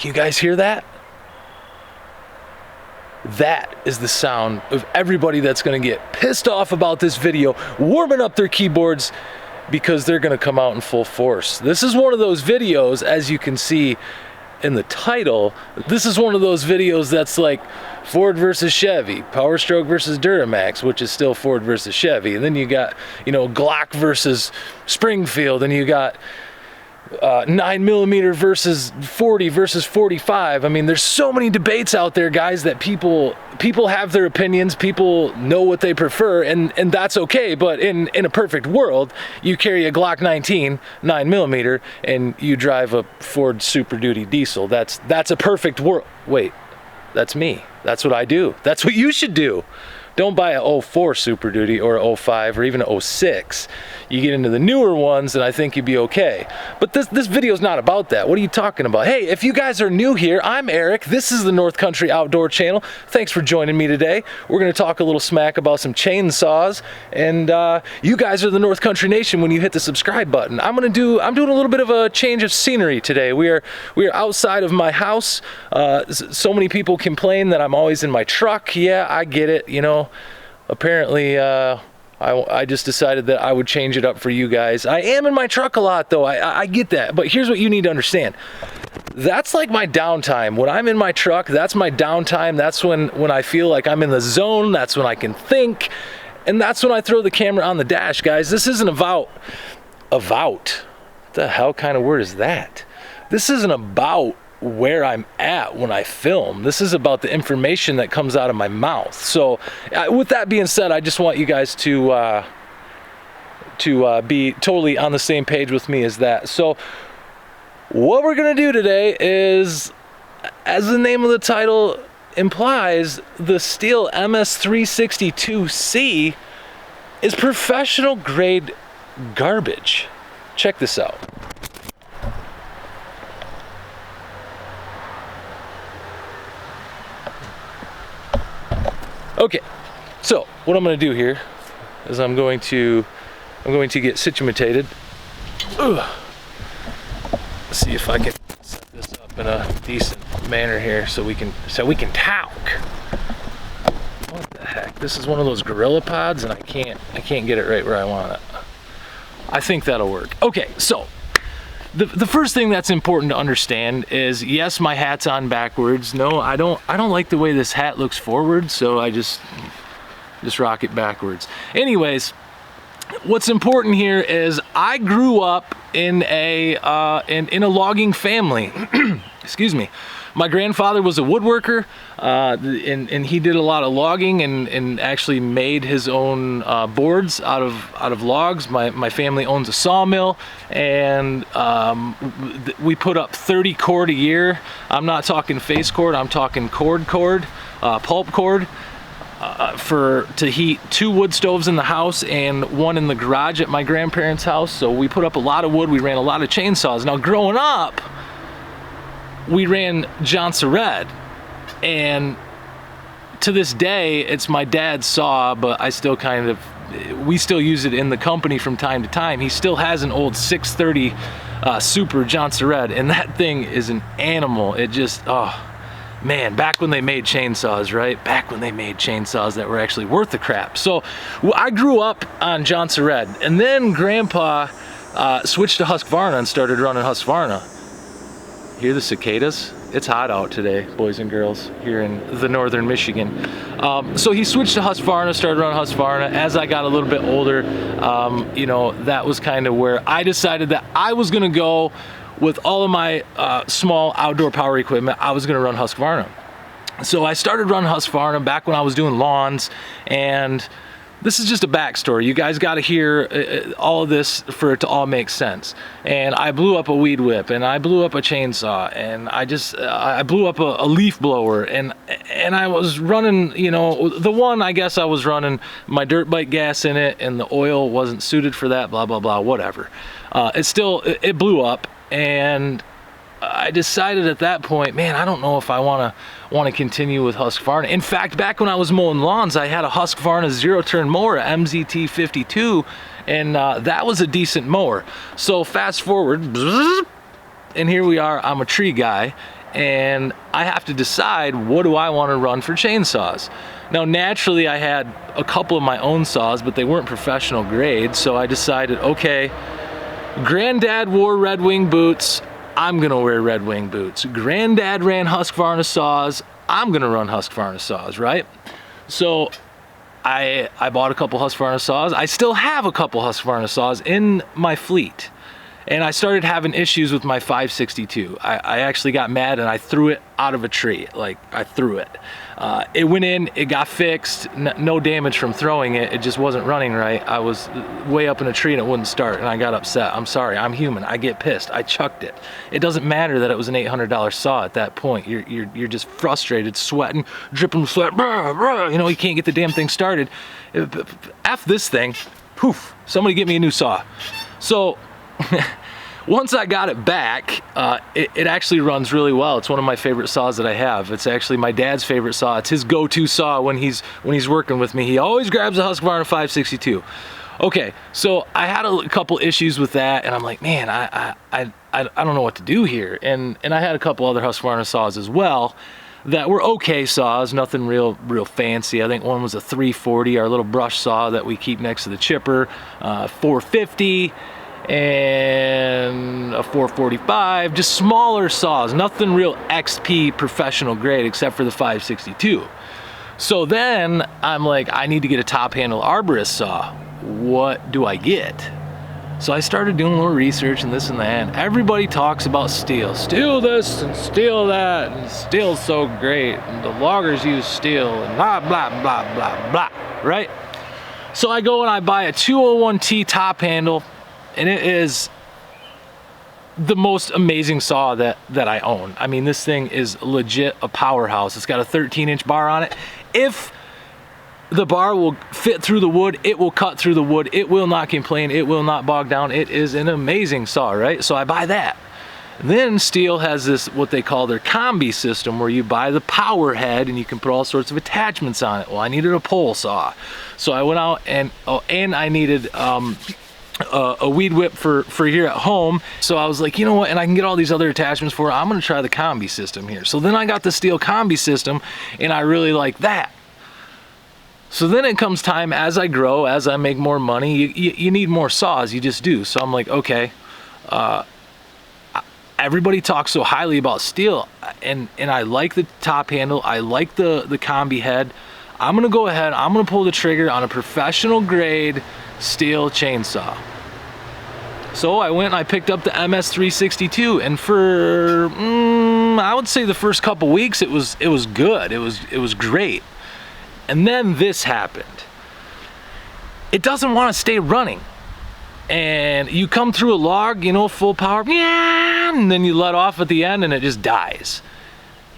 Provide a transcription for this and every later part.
Can you guys hear that? That is the sound of everybody that's going to get pissed off about this video, warming up their keyboards because they're going to come out in full force. This is one of those videos, as you can see in the title, this is one of those videos that's like Ford versus Chevy, Power Stroke versus Duramax, which is still Ford versus Chevy. And then you got, you know, Glock versus Springfield, and you got 9mm versus 40 versus 45. I mean, there's so many debates out there, guys, that people have their opinions, people know what they prefer, and that's okay. But in a perfect world, you carry a Glock 19 9mm and you drive a Ford Super Duty diesel. That's a perfect world. Wait, that's me. That's what I do. That's what you should do. Don't buy a 04 Super Duty or a 05 or even a 06. You get into the newer ones and I think you'd be okay. But this video is not about that. What are you talking about? Hey, if you guys are new here, I'm Eric. This is the North Country Outdoor Channel. Thanks for joining me today. We're going to talk a little smack about some chainsaws, and you guys are the North Country Nation when you hit the subscribe button. I'm doing a little bit of a change of scenery today. We are outside of my house. So many people complain that I'm always in my truck. Yeah, I get it, you know. Apparently, I just decided that I would change it up for you guys. I am in my truck a lot, though. I get that. But here's what you need to understand. That's like my downtime. When I'm in my truck, that's my downtime. That's when I feel like I'm in the zone. That's when I can think. And that's when I throw the camera on the dash, guys. This isn't about. What the hell kind of word is that? This isn't about where I'm at when I film. This is about the information that comes out of my mouth. So with that being said, I just want you guys to be totally on the same page with me as that. So what we're gonna do today is, as the name of the title implies, the Stihl MS362C is professional grade garbage. Check this out. Okay, so what I'm going to do here is I'm going to get situated. Let's see if I can set this up in a decent manner here so we can talk. What the heck? This is one of those Gorilla Pods, and I can't get it right where I want it. I think that'll work. Okay, so the first thing that's important to understand is, yes, my hat's on backwards. No, I don't like the way this hat looks forward, so I just rock it backwards. Anyways, what's important here is I grew up in a logging family. Excuse me. My grandfather was a woodworker, and he did a lot of logging and actually made his own boards out of logs. My family owns a sawmill, and we put up 30 cord a year. I'm not talking face cord, I'm talking cord, pulp cord, to heat 2 wood stoves in the house and 1 in the garage at my grandparents' house. So we put up a lot of wood, we ran a lot of chainsaws. Now growing up, we ran Johnson Red, and to this day it's my dad's saw, but we still use it in the company from time to time. He still has an old 630 Super Johnson Red, and that thing is an animal. It just, oh man, back when they made chainsaws, right? Back when they made chainsaws that were actually worth the crap. So I grew up on Johnson Red, and then Grandpa switched to Husqvarna and started running Husqvarna. Hear the cicadas? It's hot out today, boys and girls, here in the northern Michigan. So he switched to Husqvarna, started running Husqvarna. As I got a little bit older, you know, that was kind of where I decided that I was gonna go with all of my small outdoor power equipment. I was gonna run Husqvarna. So I started running Husqvarna back when I was doing lawns, and this is just a backstory. You guys got to hear all of this for it to all make sense. And I blew up a weed whip, and I blew up a chainsaw, and I blew up a leaf blower, and I was running, you know, the one, I guess I was running my dirt bike gas in it, and the oil wasn't suited for that, blah, blah, blah, whatever. It blew up, and I decided at that point, man, I don't know if I want to continue with Husqvarna. In fact, back when I was mowing lawns, I had a Husqvarna zero-turn mower, a MZT 52, and that was a decent mower. So fast forward, and here we are. I'm a tree guy, and I have to decide, what do I want to run for chainsaws? Now, naturally, I had a couple of my own saws, but they weren't professional grade, so I decided, okay, Granddad wore Red Wing boots, I'm gonna wear Red Wing boots. Granddad ran Husqvarna saws, I'm gonna run Husqvarna saws, right? So I bought a couple Husqvarna saws. I still have a couple Husqvarna saws in my fleet. And I started having issues with my 562. I actually got mad and I threw it out of a tree. Like, I threw it. It went in, it got fixed, no damage from throwing it. It just wasn't running right. I was way up in a tree and it wouldn't start, and I got upset. I'm sorry, I'm human, I get pissed, I chucked it. It doesn't matter that it was an $800 saw at that point. You're just frustrated, sweating, dripping sweat, you know, you can't get the damn thing started. F this thing, poof, somebody get me a new saw. So, once I got it back, it actually runs really well. It's one of my favorite saws that I have. It's actually my dad's favorite saw. It's his go-to saw when he's working with me. He always grabs a Husqvarna 562. Okay, so I had a couple issues with that, and I'm like, man, I don't know what to do here. And I had a couple other Husqvarna saws as well that were okay saws, nothing real fancy. I think one was a 340, our little brush saw that we keep next to the chipper, 450. And a 445, just smaller saws, nothing real XP professional grade except for the 562. So then I'm like, I need to get a top handle arborist saw. What do I get? So I started doing a little research and this and that, and everybody talks about Stihl. Stihl this and Stihl that, and Stihl's so great, and the loggers use Stihl, and blah, blah, blah, blah, blah, right? So I go and I buy a 201T top handle, and it is the most amazing saw that I own. I mean, this thing is legit a powerhouse. It's got a 13-inch bar on it. If the bar will fit through the wood, it will cut through the wood. It will not complain. It will not bog down. It is an amazing saw, right? So I buy that. Then Stihl has this, what they call their combi system, where you buy the power head and you can put all sorts of attachments on it. Well, I needed a pole saw. So I went out and I needed a weed whip for here at home. So I was like, you know what, and I can get all these other attachments for it. I'm gonna try the combi system here. So then I got the Stihl combi system, and I really like that. So then it comes time, as I grow, as I make more money, you need more saws, you just do. So I'm like, okay, everybody talks so highly about Stihl, and I like the top handle, I like the combi head. I'm gonna go ahead, I'm gonna pull the trigger on a professional grade Stihl chainsaw. So I went and I picked up the MS362, and for I would say the first couple weeks it was good. It was great. And then this happened. It doesn't want to stay running. And you come through a log, you know, full power, yeah, and then you let off at the end and it just dies.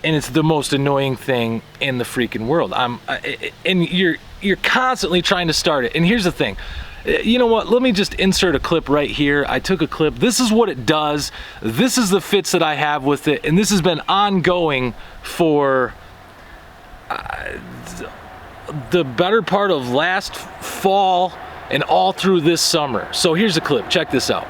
And it's the most annoying thing in the freaking world. And you're constantly trying to start it. And here's the thing. You know what, let me just insert a clip right here. I took a clip. This is what it does. This is the fits that I have with it, and this has been ongoing for the better part of last fall and all through this summer. So here's a clip, check this out.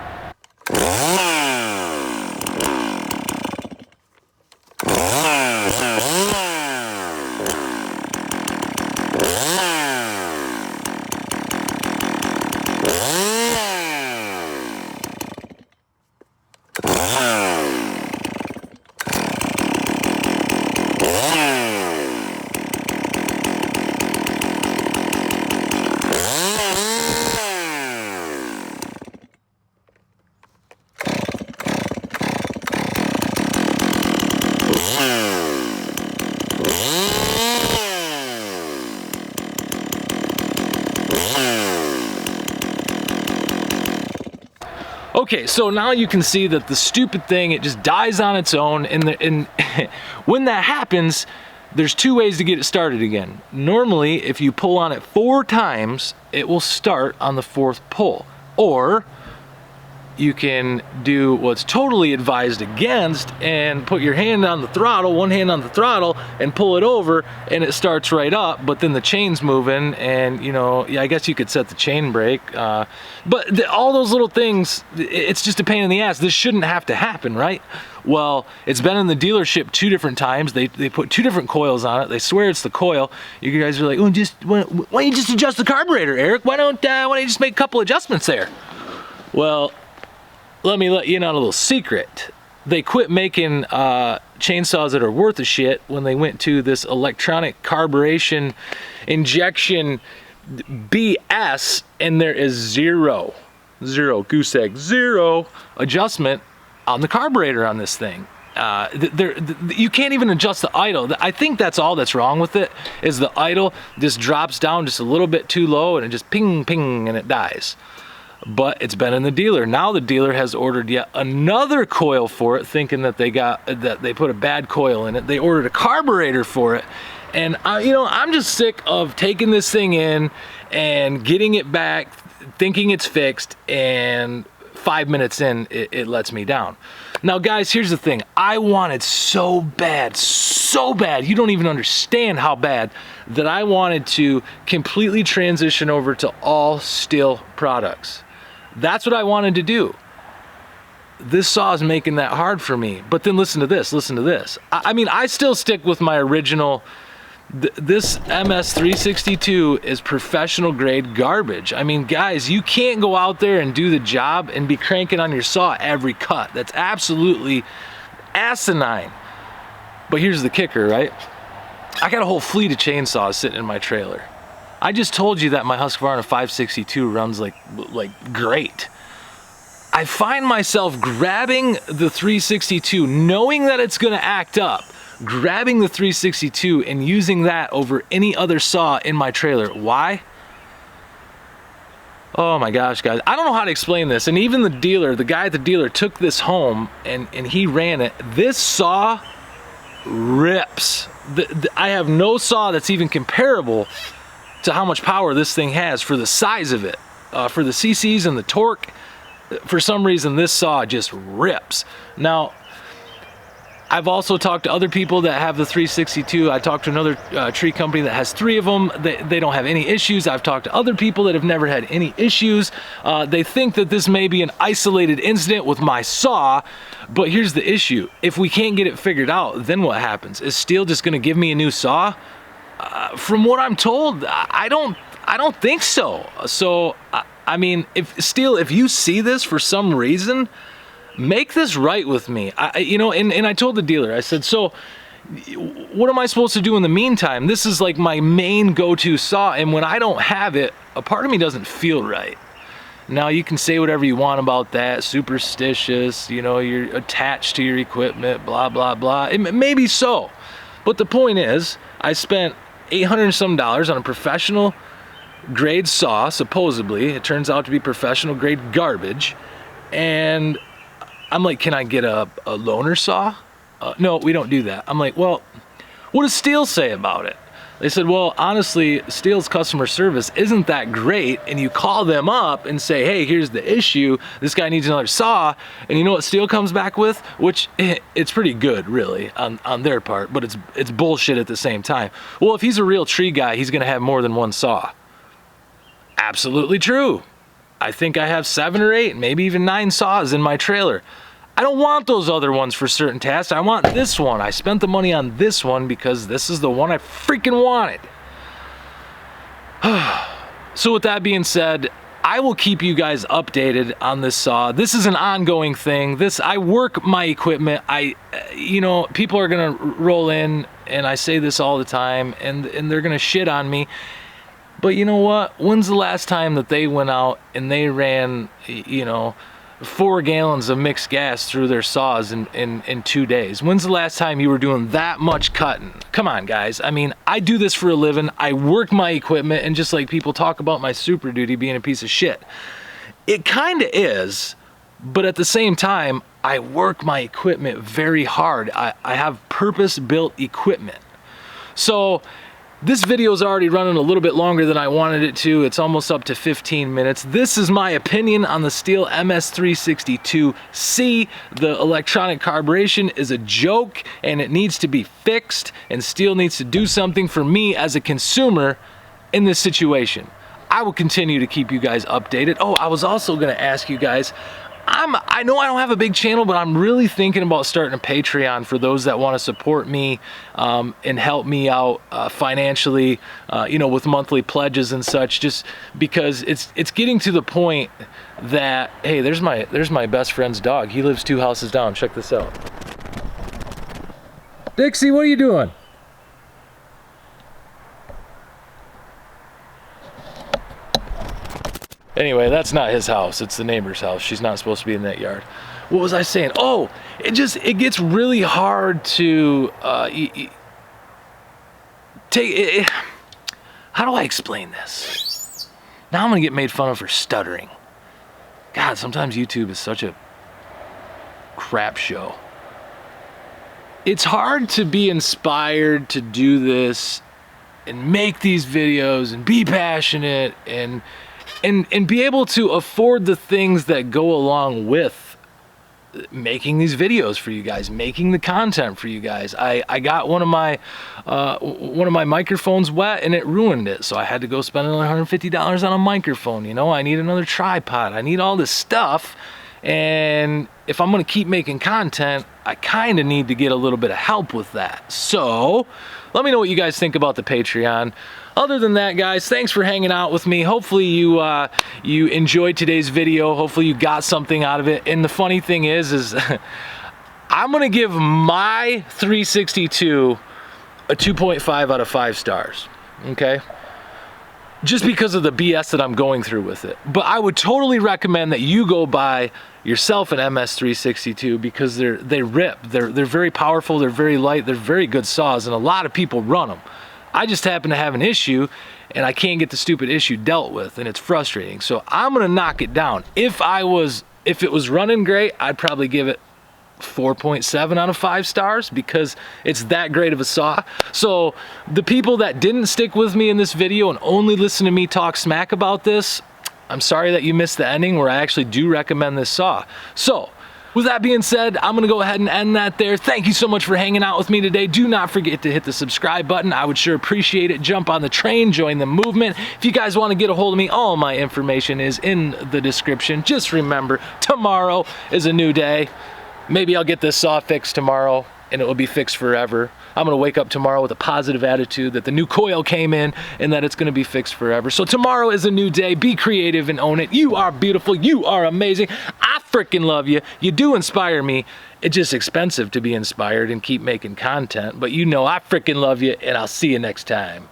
Okay, so now you can see that the stupid thing, it just dies on its own, and when that happens, there's two ways to get it started again. Normally, if you pull on it 4 times, it will start on the 4th pull. Or you can do what's totally advised against and put your hand on the throttle, one hand on the throttle, and pull it over, and it starts right up, but then the chain's moving, and, you know, yeah, I guess you could set the chain brake, but all those little things, it's just a pain in the ass. This shouldn't have to happen, right? Well, it's been in the dealership 2 different times. They put 2 different coils on it. They swear it's the coil. You guys are like, oh, why don't you just adjust the carburetor, Eric? Why don't you just make a couple adjustments there? Well, let me let you in on a little secret. They quit making chainsaws that are worth a shit when they went to this electronic carburation injection BS, and there is zero goose egg, zero adjustment on the carburetor on this thing. You can't even adjust the idle. I think that's all that's wrong with it, is the idle just drops down just a little bit too low and it just ping, ping, and it dies. But it's been in the dealer. Now the dealer has ordered yet another coil for it, thinking that they put a bad coil in it. They ordered a carburetor for it. And I'm just sick of taking this thing in and getting it back, thinking it's fixed, and 5 minutes in, it lets me down. Now guys, here's the thing. I wanted so bad, you don't even understand how bad, that I wanted to completely transition over to all Stihl products. That's what I wanted to do. This saw is making that hard for me. But then listen to this. I mean, I still stick with my original. This MS362 is professional grade garbage. I mean, guys, you can't go out there and do the job and be cranking on your saw every cut. That's absolutely asinine. But here's the kicker, right? I got a whole fleet of chainsaws sitting in my trailer. I just told you that my Husqvarna 562 runs like great. I find myself grabbing the 362, knowing that it's gonna act up, grabbing the 362 and using that over any other saw in my trailer. Why? Oh my gosh, guys, I don't know how to explain this. And even the dealer, the guy at the dealer took this home and he ran it. This saw rips. I have no saw that's even comparable to how much power this thing has for the size of it, for the CCs and the torque. For some reason, this saw just rips. Now, I've also talked to other people that have the 362. I talked to another tree company that has 3 of them. They don't have any issues. I've talked to other people that have never had any issues. They think that this may be an isolated incident with my saw, but here's the issue. If we can't get it figured out, then what happens? Is Stihl just gonna give me a new saw? From what I'm told, I don't think so. So, I mean, Stihl, if you see this for some reason, make this right with me. And I told the dealer, I said, so what am I supposed to do in the meantime? This is like my main go-to saw, and when I don't have it, a part of me doesn't feel right. Now, you can say whatever you want about that, superstitious, you're attached to your equipment, blah, blah, blah. It may be so, but the point is, I spent $800 and some on a professional grade saw, supposedly. It turns out to be professional grade garbage. And I'm like, can I get a loaner saw? No, we don't do that. I'm like, well, what does Stihl say about it? They said, well, honestly, Stihl's customer service isn't that great, and you call them up and say, hey, here's the issue, this guy needs another saw, and you know what Stihl comes back with? Which, it's pretty good, really, on their part, but it's bullshit at the same time. Well, if he's a real tree guy, he's gonna have more than one saw. Absolutely true. I think I have 7 or 8, maybe even 9 saws in my trailer. I don't want those other ones for certain tasks. I want this one. I spent the money on this one because this is the one I freaking wanted. So with that being said, I will keep you guys updated on this saw. This is an ongoing thing. I work my equipment. People are gonna roll in, and I say this all the time, and they're gonna shit on me. But you know what? When's the last time that they went out and they ran, 4 gallons of mixed gas through their saws in 2 days? When's the last time you were doing that much cutting? Come on, guys. I mean, I do this for a living. I work my equipment, and just like people talk about my Super Duty being a piece of shit, it kind of is, but at the same time, I work my equipment very hard. I have purpose-built equipment. So this video is already running a little bit longer than I wanted it to. It's almost up to 15 minutes. This is my opinion on the Stihl MS362C. The electronic carburation is a joke, and it needs to be fixed, and Stihl needs to do something for me as a consumer in this situation. I will continue to keep you guys updated. Oh, I was also gonna ask you guys, I know I don't have a big channel, but I'm really thinking about starting a Patreon for those that want to support me and help me out financially, you know, with monthly pledges and such, just because it's getting to the point that, hey, there's my best friend's dog. He lives 2 houses down. Check this out. Dixie, what are you doing? Anyway, that's not his house. It's the neighbor's house. She's not supposed to be in that yard. What was I saying? Oh, it gets really hard to take it. How do I explain this? Now I'm gonna get made fun of for stuttering. God, sometimes YouTube is such a crap show. It's hard to be inspired to do this and make these videos and be passionate and be able to afford the things that go along with making these videos for you guys, making the content for you guys. I got one of my microphones wet and it ruined it, so I had to go spend another $150 on a microphone. You know, I need another tripod. I need all this stuff, and if I'm gonna keep making content, I kind of need to get a little bit of help with that. So let me know what you guys think about the Patreon. Other than that, guys, thanks for hanging out with me. Hopefully you enjoyed today's video. Hopefully you got something out of it. And the funny thing is I'm gonna give my 362 a 2.5 out of 5 stars, okay? Just because of the BS that I'm going through with it. But I would totally recommend that you go buy yourself an MS362 because they rip. They're very powerful, they're very light, they're very good saws, and a lot of people run them. I just happen to have an issue and I can't get the stupid issue dealt with, and it's frustrating. So I'm gonna knock it down. If it was running great, I'd probably give it 4.7 out of 5 stars because it's that great of a saw. So the people that didn't stick with me in this video and only listen to me talk smack about this, I'm sorry that you missed the ending where I actually do recommend this saw. So with that being said, I'm gonna go ahead and end that there. Thank you so much for hanging out with me today. Do not forget to hit the subscribe button. I would sure appreciate it. Jump on the train, join the movement. If you guys want to get a hold of me, all my information is in the description. Just remember, tomorrow is a new day. Maybe I'll get this saw fixed tomorrow and it will be fixed forever. I'm gonna wake up tomorrow with a positive attitude that the new coil came in and that it's gonna be fixed forever. So tomorrow is a new day. Be creative and own it. You are beautiful. You are amazing. I freaking love you. You do inspire me. It's just expensive to be inspired and keep making content, but you know I freaking love you, and I'll see you next time.